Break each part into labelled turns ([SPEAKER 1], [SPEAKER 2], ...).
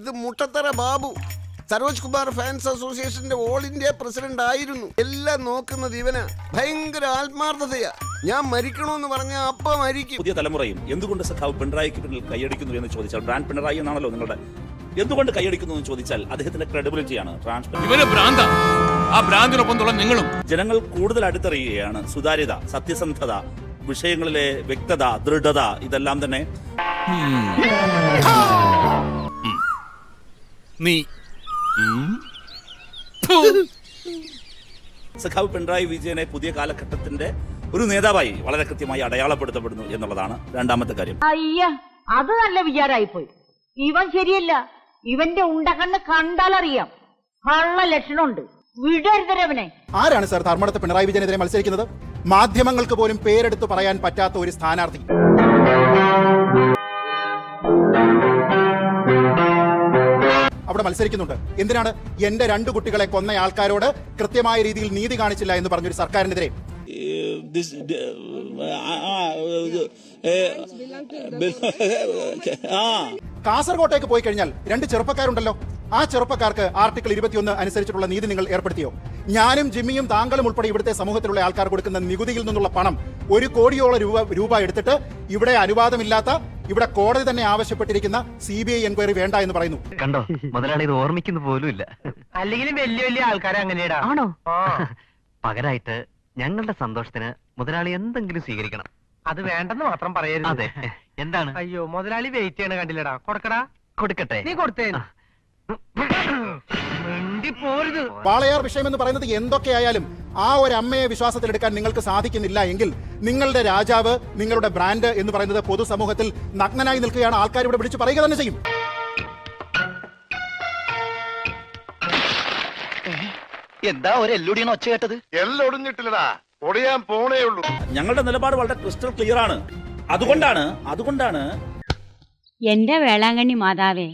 [SPEAKER 1] ഇത് മുട്ടത്തറ ബാബു സരോജ് കുമാർ ഫാൻസ് അസോസിയേഷന്റെ all India president ആയിരുന്നു. എല്ലാം നോക്കുന്നത് ഇവനാ. ഭയങ്കര ആത്മാർത്ഥതയാ. ഞാൻ മരിക്കണമെന്ന് പറഞ്ഞാൽ അപ്പ മരിക്കും.
[SPEAKER 2] പുതിയ തലമുറയും എന്തുകൊണ്ട് സഖാവ് പിണറായിക്ക് പിന്നിൽ കൈയടിക്കുന്നു എന്ന് ചോദിച്ചാൽ ബ്രാൻഡ് പിണറായി എന്നാണല്ലോ നിങ്ങളുടെ എന്തുകൊണ്ട് കൈയടിക്കുന്നു എന്ന് ചോദിച്ചാൽ അദ്ദേഹത്തിന്റെ ക്രെഡിബിലിറ്റിയാണ്.
[SPEAKER 3] ആ ഭ്രാന്തിനൊപ്പം നിങ്ങളും
[SPEAKER 2] ജനങ്ങൾ കൂടുതൽ അടുത്തറിയുകയാണ്. സുതാര്യത, സത്യസന്ധത, വിഷയങ്ങളിലെ വ്യക്തത, ദൃഢത, ഇതെല്ലാം തന്നെ
[SPEAKER 3] നീ
[SPEAKER 2] സഖാവ് പിണറായി വിജയനെ പുതിയ കാലഘട്ടത്തിന്റെ ഒരു നേതാവായി വളരെ കൃത്യമായി അടയാളപ്പെടുത്തപ്പെടുന്നു എന്നുള്ളതാണ് രണ്ടാമത്തെ കാര്യം.
[SPEAKER 4] അയ്യ, അത് നല്ല വിചാരമായി പോയി. ഇവൻ ശരിയല്ല. ഇവന്റെ ഉണ്ടകണ്ണ് കണ്ടാലറിയാം കള്ള ലക്ഷണമുണ്ട്. വിടരുതരവനെ.
[SPEAKER 5] ആരാണ് സാർ ധർമ്മടത്ത് പിണറായി വിജയനെതിരെ മത്സരിക്കുന്നത്? മാധ്യമങ്ങൾക്ക് പോലും പേരെടുത്ത് പറയാൻ പറ്റാത്ത ഒരു സ്ഥാനാർത്ഥി. അവിടെ മത്സരിക്കുന്നുണ്ട്. എന്തിനാണ്? എന്റെ 2 കുട്ടികളെ കൊന്ന ആൾക്കാരോട് കൃത്യമായ രീതിയിൽ നീതി കാണിച്ചില്ല എന്ന് പറഞ്ഞൊരു സർക്കാരിനെതിരെ. കാസർകോട്ടേക്ക് പോയി കഴിഞ്ഞാൽ 2 ചെറുപ്പക്കാരുണ്ടല്ലോ. ആ ചെറുപ്പക്കാർക്ക് ആർട്ടിക്കിൾ 21 അനുസരിച്ചിട്ടുള്ള നീതി നിങ്ങൾ ഏർപ്പെടുത്തിയോ? ഞാനും ജിമ്മിയും താങ്കളും ഉൾപ്പെടെ ഇവിടുത്തെ സമൂഹത്തിലുള്ള ആൾക്കാർ കൊടുക്കുന്ന നികുതിയിൽ നിന്നുള്ള പണം 1 കോടിയോളം രൂപ എടുത്തിട്ട് ഇവിടെ അനുവാദമില്ലാത്ത, ഇവിടെ കോടതി തന്നെ ആവശ്യപ്പെട്ടിരിക്കുന്ന CBI എൻക്വയറി വേണ്ട എന്ന് പറയുന്നു.
[SPEAKER 6] കണ്ടോ, മുതലാളി ഇത് ഓർമ്മിക്കുന്ന പോലും ഇല്ല.
[SPEAKER 7] അല്ലെങ്കിലും വലിയ വലിയ ആൾക്കാരെ അങ്ങനെയാ.
[SPEAKER 6] ആണോ? പകരമായിട്ട് ഞങ്ങളുടെ സന്തോഷത്തിന് മുതലാളി എന്തെങ്കിലും സ്വീകരിക്കണം.
[SPEAKER 7] അത് വേണ്ടെന്ന് മാത്രം പറയരുത്.
[SPEAKER 6] അതെ. എന്താണ്?
[SPEAKER 7] അയ്യോ, മുതലാളി വെയിറ്റ് ചെയ്യണ കണ്ടില്ലടാ. കൊടുക്കടാ.
[SPEAKER 6] കൊടുക്കട്ടെ.
[SPEAKER 7] നീ കൊടുത്തേ. പോരുത്.
[SPEAKER 5] വാളയാർ വിഷയം എന്ന് പറയുന്നത് എന്തൊക്കെയായാലും ആ ഒരു അമ്മയെ വിശ്വാസത്തിലെടുക്കാൻ നിങ്ങൾക്ക് സാധിക്കുന്നില്ല എങ്കിൽ നിങ്ങളുടെ രാജാവ്, നിങ്ങളുടെ ബ്രാൻഡ് എന്ന് പറയുന്നത് പൊതുസമൂഹത്തിൽ നഗ്നനായി നിൽക്കുകയാണ്. ആൾക്കാർ ഇവിടെ വിളിച്ചു പറയുക തന്നെ ചെയ്യും.
[SPEAKER 6] എന്താ ഒരു എല്ലൊടിയാണ് ഒച്ച കേട്ടത്?
[SPEAKER 8] എല്ലൊടിഞ്ഞിട്ടില്ലടാ, ഒടിയാൻ പോണേ ഉള്ളൂ.
[SPEAKER 2] ഞങ്ങളുടെ നിലപാട് വളരെ ക്രിസ്റ്റൽ ക്ലിയർ ആണ്. അതുകൊണ്ടാണ്
[SPEAKER 4] എന്റെ വേളാങ്കണ്ണി മാതാവേ,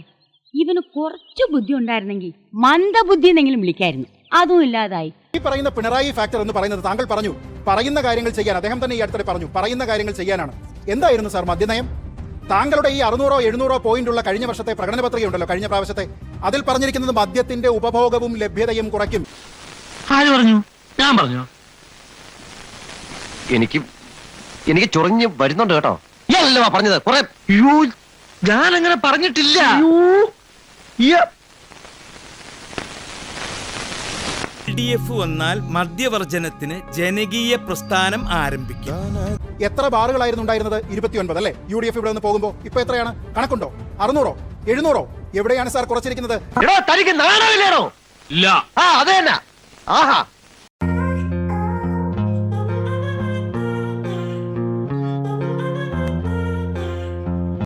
[SPEAKER 4] ഇവന് കുറച്ചു ബുദ്ധി ഉണ്ടായിരുന്നെങ്കിൽ മന്ദബുദ്ധി എന്നെങ്കിലും വിളിക്കായിരുന്നു. അതും ഇല്ലാതായി.
[SPEAKER 5] ഈ പറയുന്ന പിണറായി ഫാക്ടർ എന്ന് പറയുന്നത് താങ്കൾ പറഞ്ഞു പറയുന്ന കാര്യങ്ങൾ ചെയ്യാൻ. അദ്ദേഹം തന്നെ ഈ അടുത്തിടെ പറഞ്ഞു പറയുന്ന കാര്യങ്ങൾ ചെയ്യാനാണ്. എന്തായിരുന്നു സാർ മദ്യനയം? താങ്കളുടെ ഈ 600 700 പോയിന്റുള്ള കഴിഞ്ഞ വർഷത്തെ പ്രകടന പത്രിക ഉണ്ടല്ലോ, കഴിഞ്ഞ പ്രാവശ്യത്തെ, അതിൽ പറഞ്ഞിരിക്കുന്നത് മദ്യത്തിന്റെ ഉപഭോഗവും ലഭ്യതയും കുറയ്ക്കും.
[SPEAKER 7] ആര് പറഞ്ഞു? ഞാൻ പറഞ്ഞു.
[SPEAKER 6] എനിക്ക് ചൊറിഞ്ഞ് വരുന്നുണ്ട് കേട്ടോ. അല്ലല്ലോ പറഞ്ഞത്. കുറെ
[SPEAKER 7] ഞാൻ അങ്ങനെ പറഞ്ഞിട്ടില്ല.
[SPEAKER 3] LDF വന്നാൽ മദ്യവർജനത്തിന് ജനകീയ പ്രസ്ഥാനം ആരംഭിക്കും.
[SPEAKER 5] എത്ര ബാറുകളായിരുന്നു ഉണ്ടായിരുന്നത്? 29 അല്ലേ? UDF ഇവിടെ നിന്ന് പോകുമ്പോ ഇപ്പൊ എത്രയാണ്? കണക്കുണ്ടോ? 600 700? എവിടെയാണ് സാർ കുറച്ചിരിക്കുന്നത്?
[SPEAKER 7] തനിക്ക് നാണമില്ലേണോ?
[SPEAKER 3] ഇല്ല.
[SPEAKER 7] അതെ തന്നെ. ആഹാ,